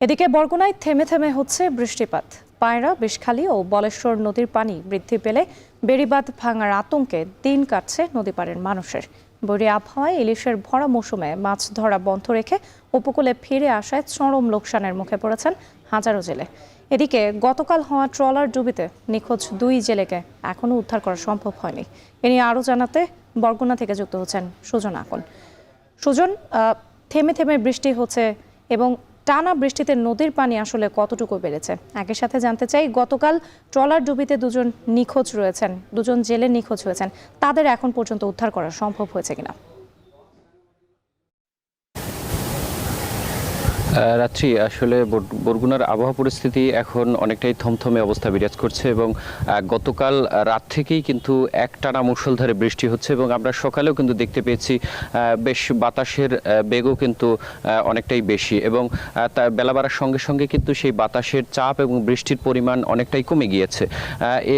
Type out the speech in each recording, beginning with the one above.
এদিকে বরগুনায় থেমে থেমে হচ্ছে বৃষ্টিপাত। পায়রা, বিষখালী ও বলেশ্বর নদীর পানি বৃদ্ধি পেলে বেড়িবাঁধ ভাঙার আতঙ্কে দিন কাটছে নদীপাড়ের মানুষের। বৈরী আবহাওয়ায় ইলিশের ভরা মৌসুমে মাছ ধরা বন্ধ রেখে উপকূলে ফিরে আসায় চরম লোকসানের মুখে পড়েছেন হাজারো জেলে। এদিকে গতকাল হওয়া ট্রলার ডুবিতে নিখোঁজ 2 জেলেকে এখনও উদ্ধার করা সম্ভব হয়নি। এ নিয়ে আরও জানাতে বরগুনা থেকে যুক্ত হচ্ছেন সুজন আকন। সুজন, থেমে থেমে বৃষ্টি হচ্ছে এবং টানা বৃষ্টিতে নদীর পানি আসলে কতটুকু বেড়েছে? একই সাথে জানতে চাই, গতকাল ট্রলার ডুবিতে 2 জেলে নিখোঁজ হয়েছেন, তাদের এখন পর্যন্ত উদ্ধার করা সম্ভব হয়েছে কিনা? রাত্রি আসলে বরগুনার আবহাওয়া পরিস্থিতি এখন অনেকটাই থমথমে অবস্থা বিরাজ করছে এবং গতকাল রাত থেকেই কিন্তু একটানা মুষলধারে বৃষ্টি হচ্ছে এবং আমরা সকালেও কিন্তু দেখতে পেয়েছি বেশ বাতাসের বেগও কিন্তু অনেকটাই বেশি এবং বেলা বাড়ার সঙ্গে সঙ্গে কিন্তু সেই বাতাসের চাপ এবং বৃষ্টির পরিমাণ অনেকটাই কমে গিয়েছে।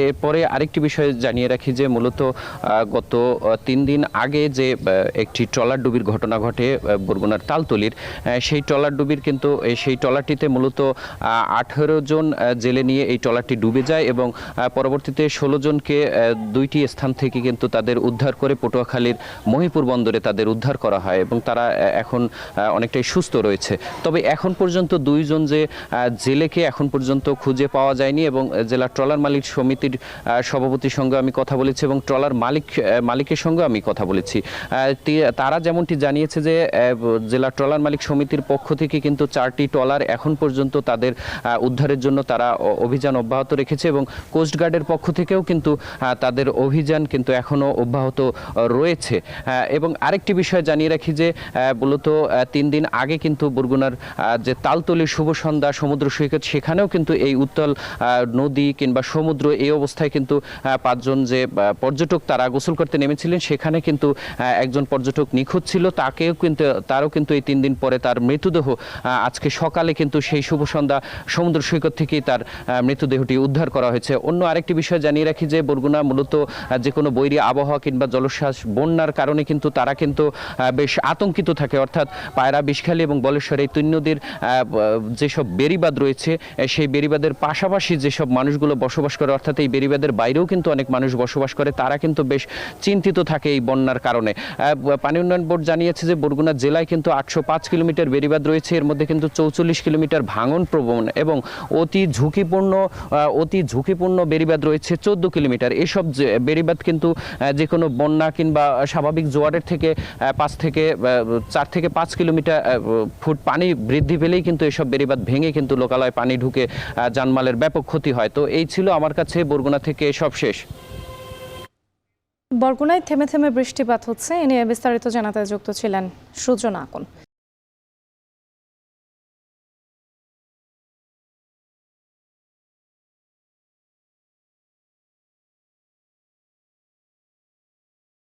এরপরে আরেকটি বিষয় জানিয়ে রাখি যে মূলত গত 3 দিন আগে যে একটি ট্রলার ডুবির ঘটনা ঘটে বরগুনার তালতলির, সেই ট্রলার ডুবির কিন্তু সেই ট্রলারটিতে মূলত 18 জন জেলে নিয়ে এই ট্রলারটি ডুবে যায় এবং পরবর্তীতে 16 জনকে 2টি স্থান থেকে কিন্তু তাদের উদ্ধার করে পটুয়াখালীর মহিপুর বন্দরে তাদের উদ্ধার করা হয় এবং তারা এখন অনেকটাই সুস্থ রয়েছে। তবে এখন পর্যন্ত 2 জন যে জেলেকে এখন পর্যন্ত খুঁজে পাওয়া যায়নি এবং জেলা ট্রলার মালিক সমিতির সভাপতির সঙ্গে আমি কথা বলেছি এবং ট্রলার মালিকের সঙ্গে আমি কথা বলেছি। তারা যেমনটি জানিয়েছে যে জেলা ট্রলার মালিক সমিতির পক্ষ থেকে কিন্তু 4টি ট্রলার এখন পর্যন্ত তাদের উদ্ধারের জন্য তারা অভিযান অব্যাহত রেখেছে এবং কোস্টগার্ডের পক্ষ থেকেও কিন্তু তাদের অভিযান কিন্তু এখনো অব্যাহত রয়েছে। এবং আরেকটি বিষয় জানিয়ে রাখি যে মূলত 3 দিন আগে কিন্তু বরগুনার যে তালতলির শুভ সন্ধ্যা সমুদ্র সৈকত, সেখানেও কিন্তু এই উত্তাল নদী কিংবা সমুদ্র এই অবস্থায় কিন্তু 5 জন যে পর্যটক তারা গোসল করতে নেমেছিলেন, সেখানে কিন্তু একজন পর্যটক নিখোঁজ ছিল। তারও কিন্তু এই 3 দিন পরে তার মৃতদেহ আজকে সকালে কিন্তু সেই শুভ সন্ধ্যা সমুদ্র সৈকত থেকেই তার মৃতদেহটি উদ্ধার করা হয়েছে। অন্য আরেকটি বিষয় জানিয়ে রাখি যে বরগুনা মূলত যে কোনো বৈরী আবহাওয়া কিংবা জলোচ্ছ্বাস বন্যার কারণে কিন্তু তারা কিন্তু বেশ আতঙ্কিত থাকে, অর্থাৎ পায়রা, বিষখালী এবং বলেশ্বর এই 3 নদীর যেসব বেড়িবাঁধ রয়েছে সেই বেড়িবাঁধের পাশাপাশি যেসব মানুষগুলো বসবাস করে, অর্থাৎ এই বেড়িবাঁধের বাইরেও কিন্তু অনেক মানুষ বসবাস করে, তারা কিন্তু বেশ চিন্তিত থাকে এই বন্যার কারণে। পানি উন্নয়ন বোর্ড জানিয়েছে যে বরগুনা জেলায় কিন্তু 805 কিলোমিটার বেড়িবাঁধ রয়েছে, এর মধ্যে কিন্তু 44 কিলোমিটার ভাঙন প্রবণ এবং অতি ঝুঁকিপূর্ণ বেড়িবাঁধ রয়েছে 14 কিলোমিটার। এসব বেড়িবাঁধ কিন্তু যে কোনো বন্যা কিংবা স্বাভাবিক জোয়ারের থেকে 4 থেকে 5 কিলোমিটার ফুট পানি বৃদ্ধি পেলেই কিন্তু এসব বেড়িবাঁধ ভেঙে কিন্তু লোকালয়ে পানি ঢুকে জানমালের ব্যাপক ক্ষতি হয়। তো এই ছিল আমার কাছে বরগুনা থেকে সব শেষ। বরগুনায় থেমে থেমে বৃষ্টিপাত হচ্ছে, এ নিয়ে বিস্তারিত জানাতে যুক্ত ছিলেন সুজন আকন।